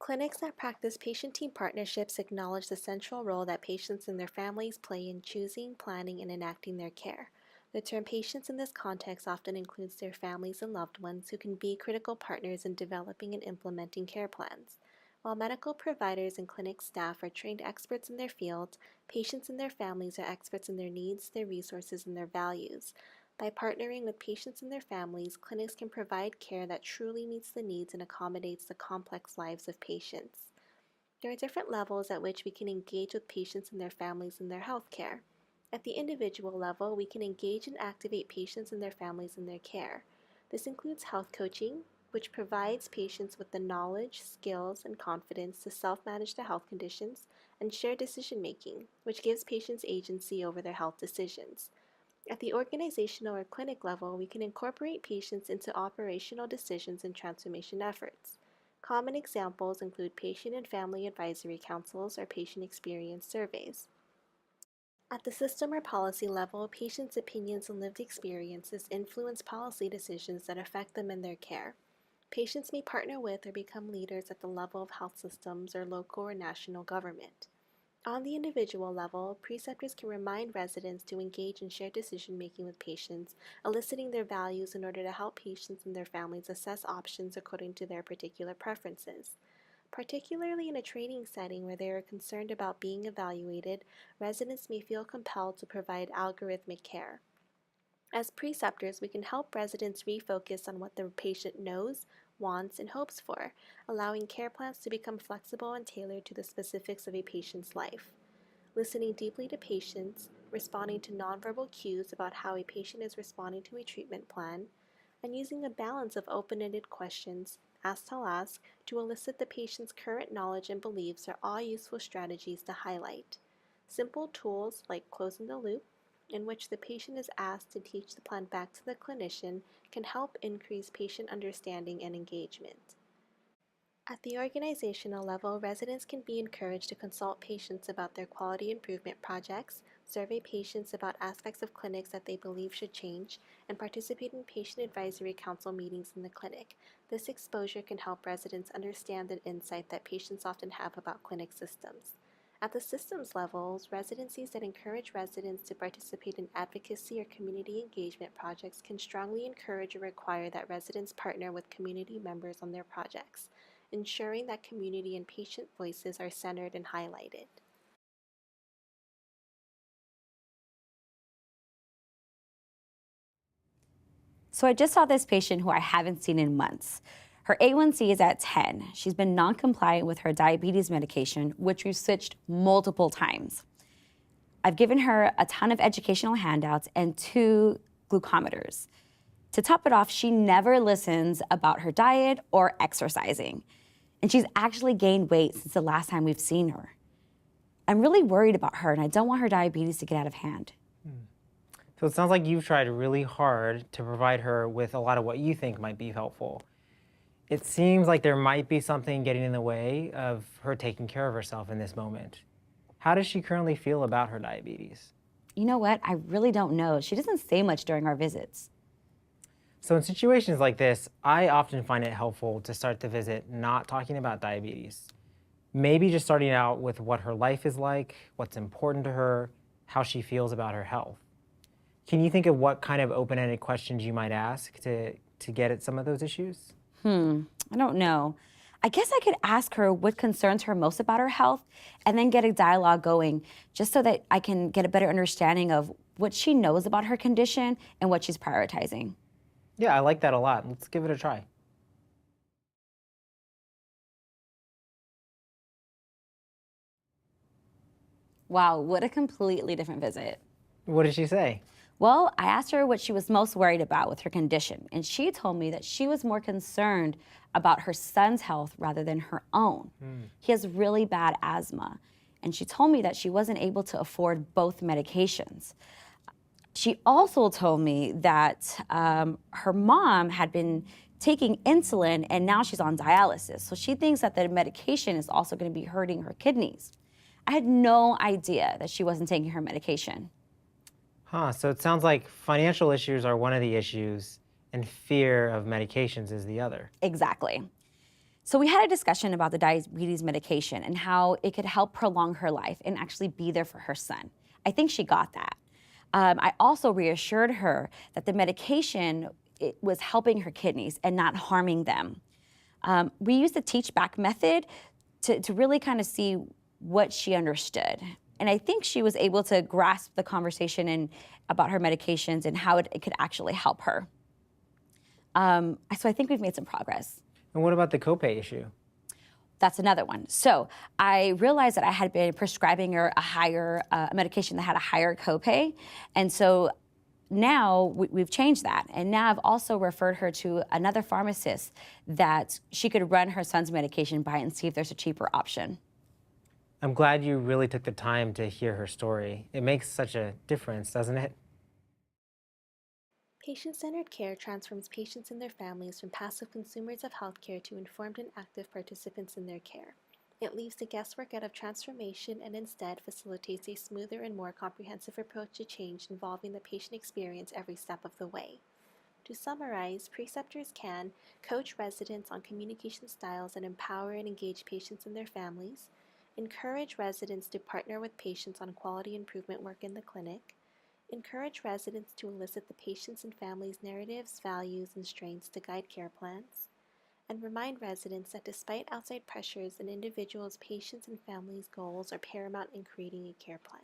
Clinics that practice patient-team partnerships acknowledge the central role that patients and their families play in choosing, planning, and enacting their care. The term patients in this context often includes their families and loved ones who can be critical partners in developing and implementing care plans. While medical providers and clinic staff are trained experts in their field, patients and their families are experts in their needs, their resources, and their values. By partnering with patients and their families, clinics can provide care that truly meets the needs and accommodates the complex lives of patients. There are different levels at which we can engage with patients and their families in their health care. At the individual level, we can engage and activate patients and their families in their care. This includes health coaching, which provides patients with the knowledge, skills, and confidence to self-manage their health conditions, and shared decision making, which gives patients agency over their health decisions. At the organizational or clinic level, we can incorporate patients into operational decisions and transformation efforts. Common examples include patient and family advisory councils or patient experience surveys. At the system or policy level, patients' opinions and lived experiences influence policy decisions that affect them in their care. Patients may partner with or become leaders at the level of health systems or local or national government. On the individual level, preceptors can remind residents to engage in shared decision-making with patients, eliciting their values in order to help patients and their families assess options according to their particular preferences. Particularly in a training setting where they are concerned about being evaluated, residents may feel compelled to provide algorithmic care. As preceptors, we can help residents refocus on what the patient knows, wants, and hopes for, allowing care plans to become flexible and tailored to the specifics of a patient's life. Listening deeply to patients, responding to nonverbal cues about how a patient is responding to a treatment plan, and using a balance of open-ended questions, ask, to elicit the patient's current knowledge and beliefs are all useful strategies to highlight. Simple tools like closing the loop, in which the patient is asked to teach the plan back to the clinician, can help increase patient understanding and engagement. At the organizational level, residents can be encouraged to consult patients about their quality improvement projects, survey patients about aspects of clinics that they believe should change, and participate in patient advisory council meetings in the clinic. This exposure can help residents understand the insight that patients often have about clinic systems. At the systems levels, residencies that encourage residents to participate in advocacy or community engagement projects can strongly encourage or require that residents partner with community members on their projects, ensuring that community and patient voices are centered and highlighted. So I just saw this patient who I haven't seen in months. Her A1C is at 10. She's been non-compliant with her diabetes medication, which we've switched multiple times. I've given her a ton of educational handouts and 2 glucometers. To top it off, she never listens about her diet or exercising. And she's actually gained weight since the last time we've seen her. I'm really worried about her, and I don't want her diabetes to get out of hand. So it sounds like you've tried really hard to provide her with a lot of what you think might be helpful. It seems like there might be something getting in the way of her taking care of herself in this moment. How does she currently feel about her diabetes? You know what? I really don't know. She doesn't say much during our visits. So in situations like this, I often find it helpful to start the visit not talking about diabetes. Maybe just starting out with what her life is like, what's important to her, how she feels about her health. Can you think of what kind of open-ended questions you might ask to get at some of those issues? I don't know. I guess I could ask her what concerns her most about her health and then get a dialogue going just so that I can get a better understanding of what she knows about her condition and what she's prioritizing. Yeah, I like that a lot. Let's give it a try. Wow, what a completely different visit. What did she say? Well, I asked her what she was most worried about with her condition, and she told me that she was more concerned about her son's health rather than her own. He has really bad asthma, and she told me that she wasn't able to afford both medications. She also told me that her mom had been taking insulin and now she's on dialysis. So she thinks that the medication is also going to be hurting her kidneys. I had no idea that she wasn't taking her medication. So it sounds like financial issues are one of the issues and fear of medications is the other. Exactly. So we had a discussion about the diabetes medication and how it could help prolong her life and actually be there for her son. I think she got that. I also reassured her that the medication it was helping her kidneys and not harming them. We used the teach back method to really kind of see what she understood. And I think she was able to grasp the conversation and about her medications and how it could actually help her. So I think we've made some progress. And what about the copay issue? That's another one. So I realized that I had been prescribing her a higher medication that had a higher copay. And so now we've changed that. And now I've also referred her to another pharmacist that she could run her son's medication by and see if there's a cheaper option. I'm glad you really took the time to hear her story. It makes such a difference, doesn't it? Patient-centered care transforms patients and their families from passive consumers of healthcare to informed and active participants in their care. It leaves the guesswork out of transformation and instead facilitates a smoother and more comprehensive approach to change involving the patient experience every step of the way. To summarize, preceptors can coach residents on communication styles that empower and engage patients and their families, encourage residents to partner with patients on quality improvement work in the clinic, encourage residents to elicit the patients' and families' narratives, values, and strengths to guide care plans, and remind residents that despite outside pressures, an individual's, patients, and families' goals are paramount in creating a care plan.